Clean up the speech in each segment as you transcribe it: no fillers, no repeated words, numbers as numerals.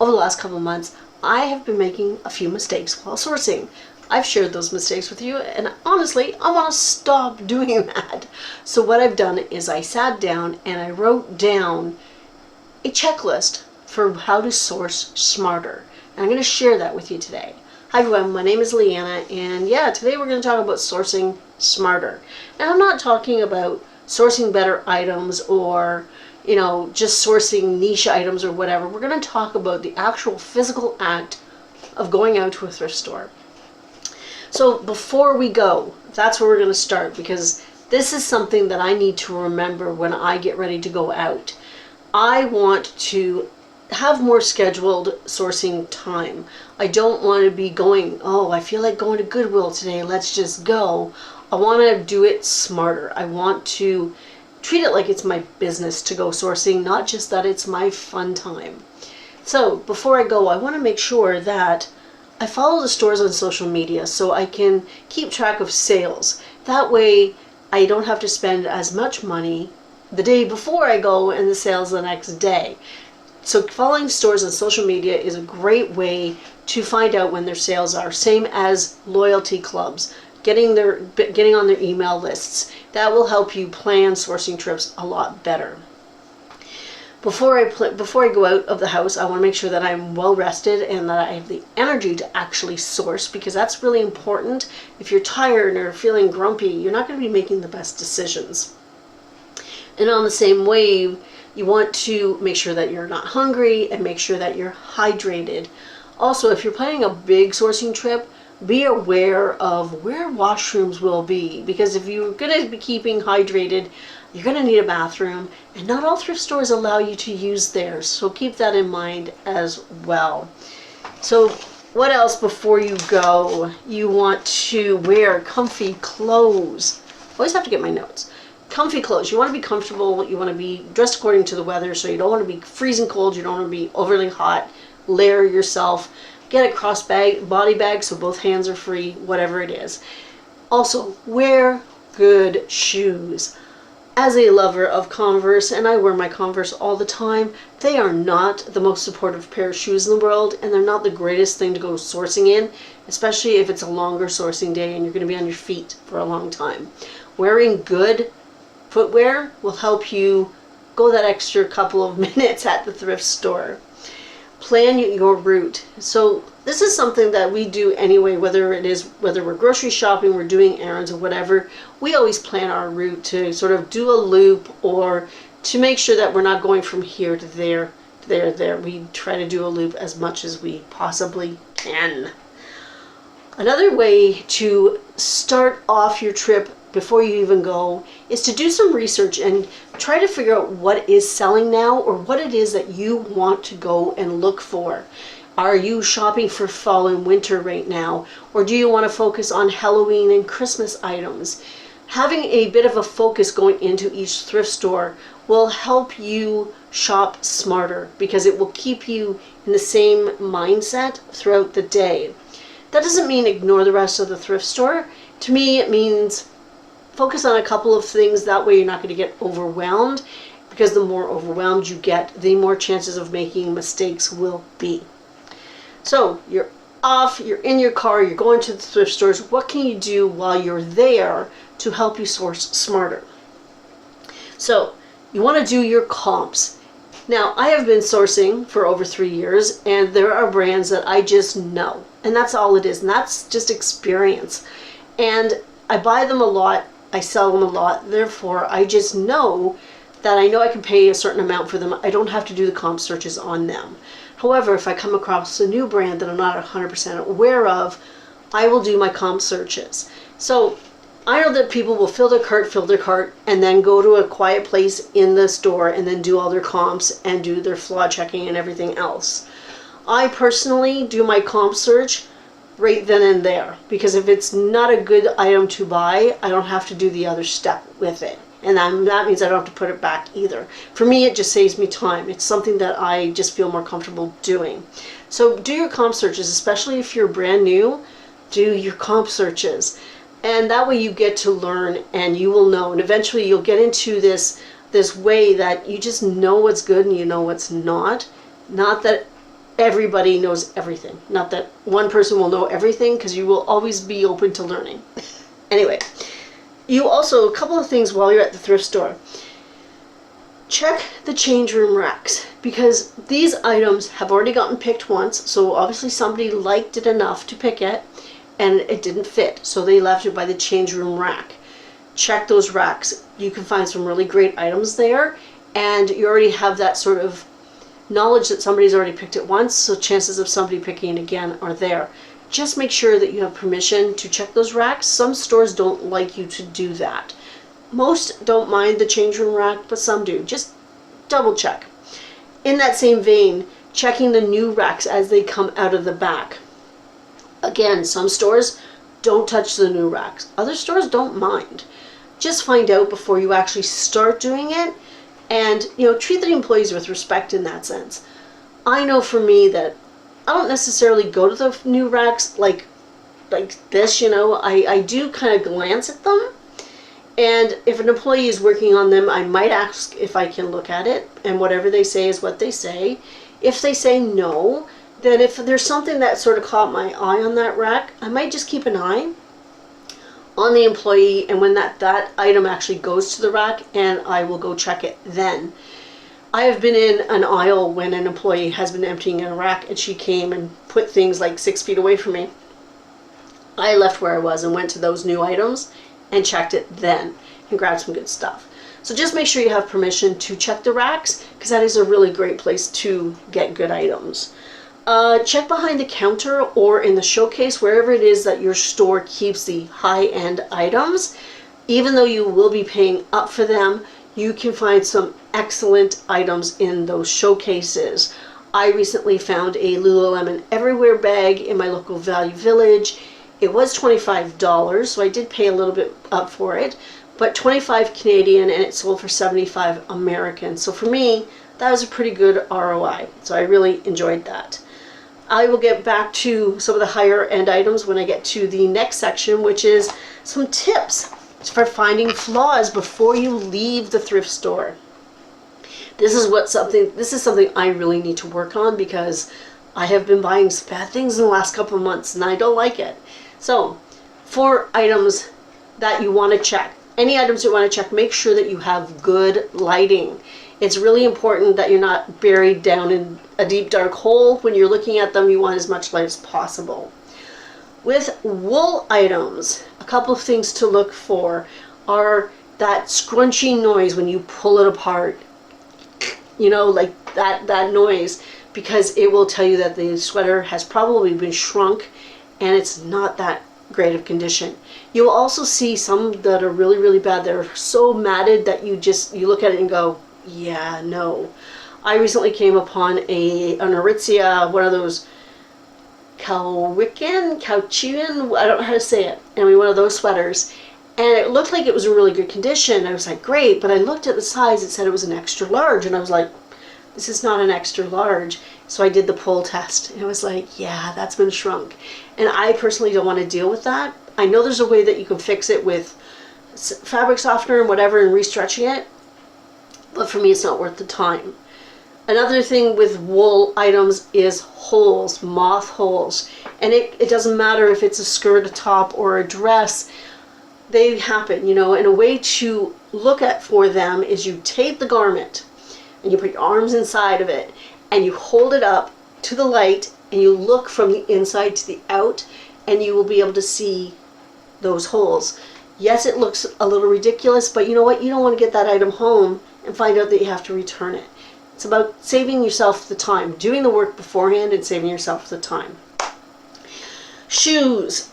over the last couple of months, I have been making a few mistakes while sourcing. I've shared those mistakes with you, and honestly, I want to stop doing that. So what I've done is I sat down and I wrote down a checklist for how to source smarter. And I'm going to share that with you today. Hi everyone, my name is Leanna, and yeah, today we're going to talk about sourcing smarter. And I'm not talking about sourcing better items or, just sourcing niche items or whatever. We're going to talk about the actual physical act of going out to a thrift store. So before we go, that's where we're going to start, because this is something that I need to remember when I get ready to go out. I want to have more scheduled sourcing time. I don't want to be going, oh, I feel like going to Goodwill today, let's just go. I want to do it smarter. I want to treat it like it's my business to go sourcing, not just that it's my fun time. So before I go, I want to make sure that I follow the stores on social media so I can keep track of sales. That way I don't have to spend as much money the day before I go and the sales the next day. So following stores on social media is a great way to find out when their sales are. Same as loyalty clubs, getting on their email lists. That will help you plan sourcing trips a lot better. Before I go out of the house, I want to make sure that I'm well rested and that I have the energy to actually source, because that's really important. If you're tired or feeling grumpy, you're not going to be making the best decisions. And on the same way, you want to make sure that you're not hungry and make sure that you're hydrated. Also, if you're planning a big sourcing trip, be aware of where washrooms will be, because if you're going to be keeping hydrated, you're going to need a bathroom, and not all thrift stores allow you to use theirs, so keep that in mind as well. So what else before you go? You want to wear comfy clothes. Always have to get my notes. Comfy clothes. You want to be comfortable, you want to be dressed according to the weather, so you don't want to be freezing cold, you don't want to be overly hot. Layer yourself. Get a body bag so both hands are free, whatever it is. Also, wear good shoes. As a lover of Converse, and I wear my Converse all the time, they are not the most supportive pair of shoes in the world, and they're not the greatest thing to go sourcing in, especially if it's a longer sourcing day and you're going to be on your feet for a long time. Wearing good footwear will help you go that extra couple of minutes at the thrift store. Plan your route. So this is something that we do anyway, whether we're grocery shopping, we're doing errands or whatever. We always plan our route to sort of do a loop, or to make sure that we're not going from here to there, there. We try to do a loop as much as we possibly can. Another way to start off your trip before you even go is to do some research and try to figure out what is selling now, or what it is that you want to go and look for. Are you shopping for fall and winter right now, or do you want to focus on Halloween and Christmas items? Having a bit of a focus going into each thrift store will help you shop smarter, because it will keep you in the same mindset throughout the day. That doesn't mean ignore the rest of the thrift store. To me, it means focus on a couple of things. That way you're not going to get overwhelmed, because the more overwhelmed you get, the more chances of making mistakes will be. So you're off, you're in your car, you're going to the thrift stores. What can you do while you're there to help you source smarter? So you want to do your comps. Now, I have been sourcing for over 3 years, and there are brands that I just know, and that's all it is, and that's just experience. And I buy them a lot, I sell them a lot, therefore I just know that I know I can pay a certain amount for them. I don't have to do the comp searches on them. However, if I come across a new brand that I'm not 100% aware of, I will do my comp searches. So I know that people will fill their cart, and then go to a quiet place in the store and then do all their comps and do their flaw checking and everything else. I personally do my comp search right then and there, because if it's not a good item to buy, I don't have to do the other step with it. And that means I don't have to put it back either. For me, it just saves me time. It's something that I just feel more comfortable doing. So do your comp searches, especially if you're brand new. Do your comp searches. And that way you get to learn, and you will know. And eventually you'll get into this way that you just know what's good and you know what's not. Not that everybody knows everything. Not that one person will know everything, because you will always be open to learning. Anyway, you also, a couple of things while you're at the thrift store. Check the change room racks, because these items have already gotten picked once, so obviously somebody liked it enough to pick it and it didn't fit, so they left it by the change room rack. Check those racks. You can find some really great items there, and you already have that sort of knowledge that somebody's already picked it once, so chances of somebody picking it again are there. Just make sure that you have permission to check those racks. Some stores don't like you to do that. Most don't mind the change room rack, but some do. Just double check. In that same vein, checking the new racks as they come out of the back. Again, some stores don't touch the new racks. Other stores don't mind. Just find out before you actually start doing it, and treat the employees with respect in that sense. I know for me that I don't necessarily go to the new racks like this, I do kind of glance at them, and if an employee is working on them, I might ask if I can look at it, and whatever they say is what they say. If they say no, then if there's something that sort of caught my eye on that rack, I might just keep an eye on the employee, and when that item actually goes to the rack, and I will go check it then. I have been in an aisle when an employee has been emptying a rack, and she came and put things like 6 feet away from me. I left where I was and went to those new items and checked it then and grabbed some good stuff. So just make sure you have permission to check the racks, because that is a really great place to get good items. Check behind the counter or in the showcase, wherever it is that your store keeps the high-end items. Even though you will be paying up for them, you can find some excellent items in those showcases. I recently found a Lululemon Everywhere bag in my local Value Village. It was $25, so I did pay a little bit up for it, but 25 Canadian, and it sold for 75 American. So for me, that was a pretty good ROI. So I really enjoyed that. I will get back to some of the higher end items when I get to the next section, which is some tips for finding flaws before you leave the thrift store. This is something I really need to work on, because I have been buying some bad things in the last couple of months and I don't like it. So 4 items that you want to check. Any items you want to check, make sure that you have good lighting. It's really important that you're not buried down in a deep dark hole. When you're looking at them, you want as much light as possible. With wool items, a couple of things to look for are that scrunchy noise when you pull it apart. Like that noise, because it will tell you that the sweater has probably been shrunk and it's not that great of condition. You'll also see some that are really, really bad. They're so matted that you look at it and go, yeah, no. I recently came upon an Aritzia, one of those Cowchian, I don't know how to say it, anyway, one of those sweaters, and it looked like it was in really good condition. I was like, great, but I looked at the size, it said it was an extra large, and I was like, this is not an extra large. So I did the pull test, and it was like, yeah, that's been shrunk. And I personally don't want to deal with that. I know there's a way that you can fix it with fabric softener and whatever and restretching it, but for me it's not worth the time. Another thing with wool items is holes, moth holes. And it doesn't matter if it's a skirt, a top, or a dress. They happen, and a way to look at for them is you tape the garment and you put your arms inside of it and you hold it up to the light and you look from the inside to the out, and you will be able to see those holes. Yes, it looks a little ridiculous, but you know what? You don't want to get that item home and find out that you have to return it. It's about saving yourself the time, doing the work beforehand and saving yourself the time. Shoes.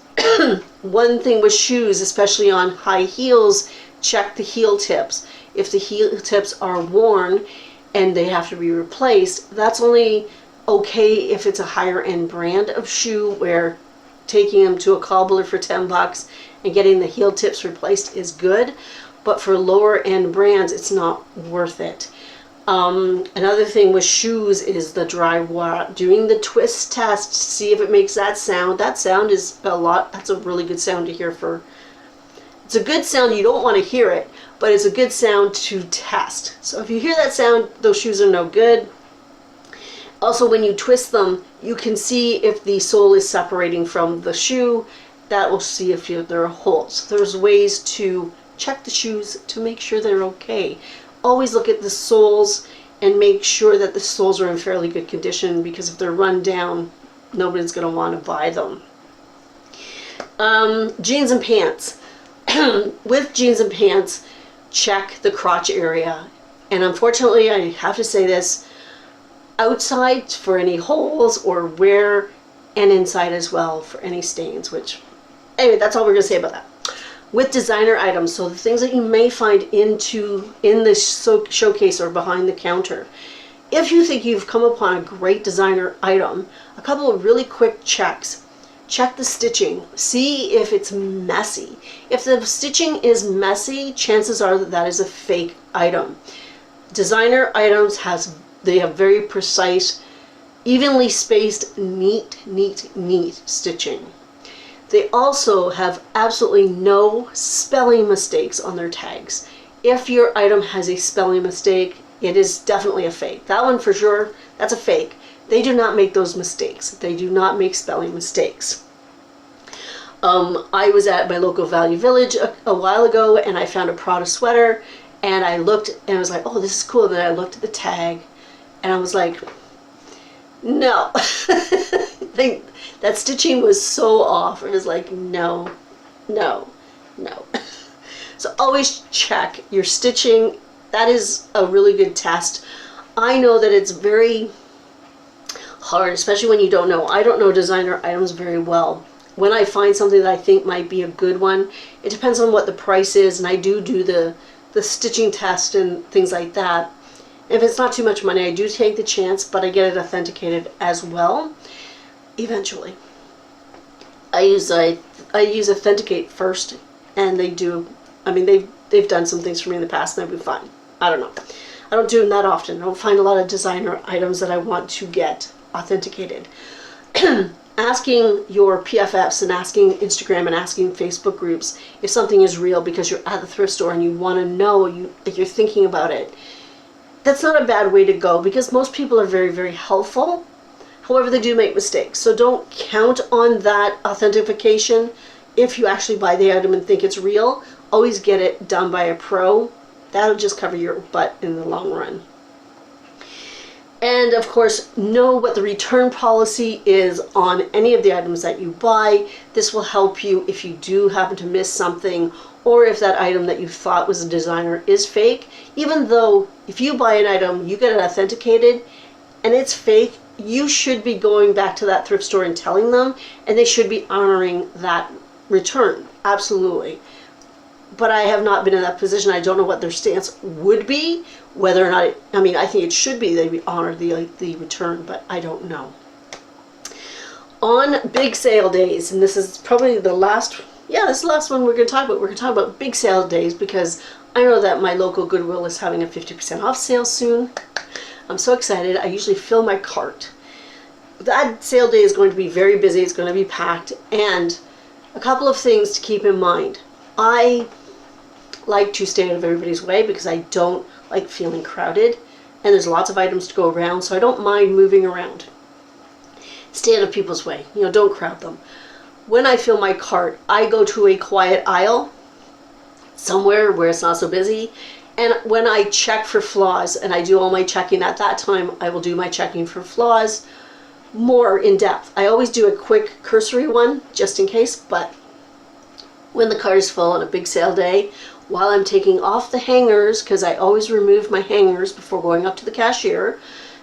One thing with shoes, especially on high heels, check the heel tips. If the heel tips are worn and they have to be replaced, that's only okay if it's a higher end brand of shoe, where taking them to a cobbler for $10 and getting the heel tips replaced is good. But for lower end brands, it's not worth it. Another thing with shoes is the dry wire. Doing the twist test to see if it makes that sound. That sound is that's a really good sound to hear it's a good sound. You don't want to hear it, but it's a good sound to test. So if you hear that sound, those shoes are no good. Also, when you twist them, you can see if the sole is separating from the shoe. That will see if there are holes. There's ways to check the shoes to make sure they're okay. Always look at the soles and make sure that the soles are in fairly good condition, because if they're run down, nobody's going to want to buy them. Jeans and pants. With jeans and pants, check the crotch area. And unfortunately, I have to say this, outside for any holes or wear, and inside as well for any stains, which, anyway, that's all we're going to say about that. With designer items, so the things that you may find in the showcase or behind the counter, if you think you've come upon a great designer item, a couple of really quick checks. Check the stitching. See if it's messy. If the stitching is messy, chances are that that is a fake item. Designer items have very precise, evenly spaced, neat stitching. They also have absolutely no spelling mistakes on their tags. If your item has a spelling mistake, it is definitely a fake. That one for sure, that's a fake. They do not make those mistakes. They do not make spelling mistakes. I was at my local Value Village a while ago, and I found a Prada sweater, and I looked and I was like, oh, this is cool. And then I looked at the tag and I was like, no. That stitching was so off. It was like, no. So always check your stitching. That is a really good test. I know that it's very hard, especially when you don't know. I don't know designer items very well. When I find something that I think might be a good one, it depends on what the price is, and I do the stitching test and things like that. If it's not too much money, I do take the chance, but I get it authenticated as well eventually. I use Authenticate first, and they do. I mean, they've done some things for me in the past, and they've been fine. I don't know. I don't do them that often. I don't find a lot of designer items that I want to get authenticated. Asking your PFFs and asking Instagram and asking Facebook groups if something is real because you're at the thrift store and you want to know that you're thinking about it. That's not a bad way to go, because most people are very, very helpful. However, they do make mistakes. So don't count on that authentication if you actually buy the item and think it's real. Always get it done by a pro. That'll just cover your butt in the long run. And of course, know what the return policy is on any of the items that you buy. This will help you if you do happen to miss something, or if that item that you thought was a designer is fake. Even though if you buy an item, you get it authenticated and it's fake, you should be going back to that thrift store and telling them, and they should be honoring that return. Absolutely. But I have not been in that position. I don't know what their stance would be, whether or not, I think it should be they honor the return, but I don't know. On big sale days, and this is probably the last, this is the last one we're going to talk about. We're going to talk about big sale days, because I know that my local Goodwill is having a 50% off sale soon. I'm so excited. I usually fill my cart. That sale day is going to be very busy. It's going to be packed. And a couple of things to keep in mind. I like to stay out of everybody's way because I don't like feeling crowded, and there's lots of items to go around, so I don't mind moving around. Stay out of people's way. Don't crowd them. When I fill my cart, I go to a quiet aisle somewhere where it's not so busy, and when I check for flaws, and I do all my checking at that time, I will do my checking for flaws more in depth. I always do a quick cursory one just in case, but when the cart is full on a big sale day, while I'm taking off the hangers, because I always remove my hangers before going up to the cashier,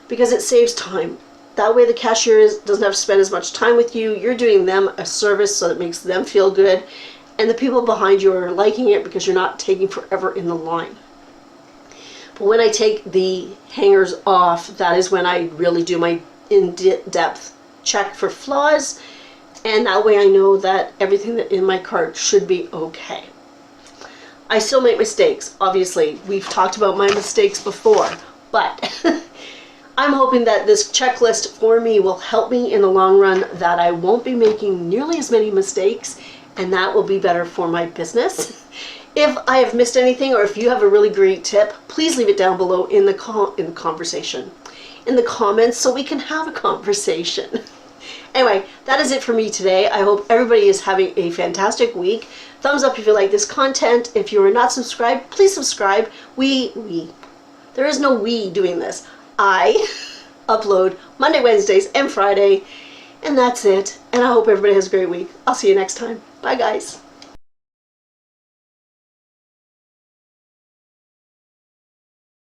because it saves time. That way the cashier doesn't have to spend as much time with you. You're doing them a service, so it makes them feel good, and the people behind you are liking it because you're not taking forever in the line. But when I take the hangers off, that is when I really do my in-depth check for flaws, and that way I know that everything in my cart should be okay. I still make mistakes, obviously. We've talked about my mistakes before, but I'm hoping that this checklist for me will help me in the long run, that I won't be making nearly as many mistakes, and that will be better for my business. If I have missed anything, or if you have a really great tip, please leave it down below in the conversation. in the comments so we can have a conversation. Anyway, that is it for me today. I hope everybody is having a fantastic week. Thumbs up if you like this content. If you are not subscribed, please subscribe. There is no we doing this. I upload Monday, Wednesdays, and Friday, and that's it. And I hope everybody has a great week. I'll see you next time. Bye, guys.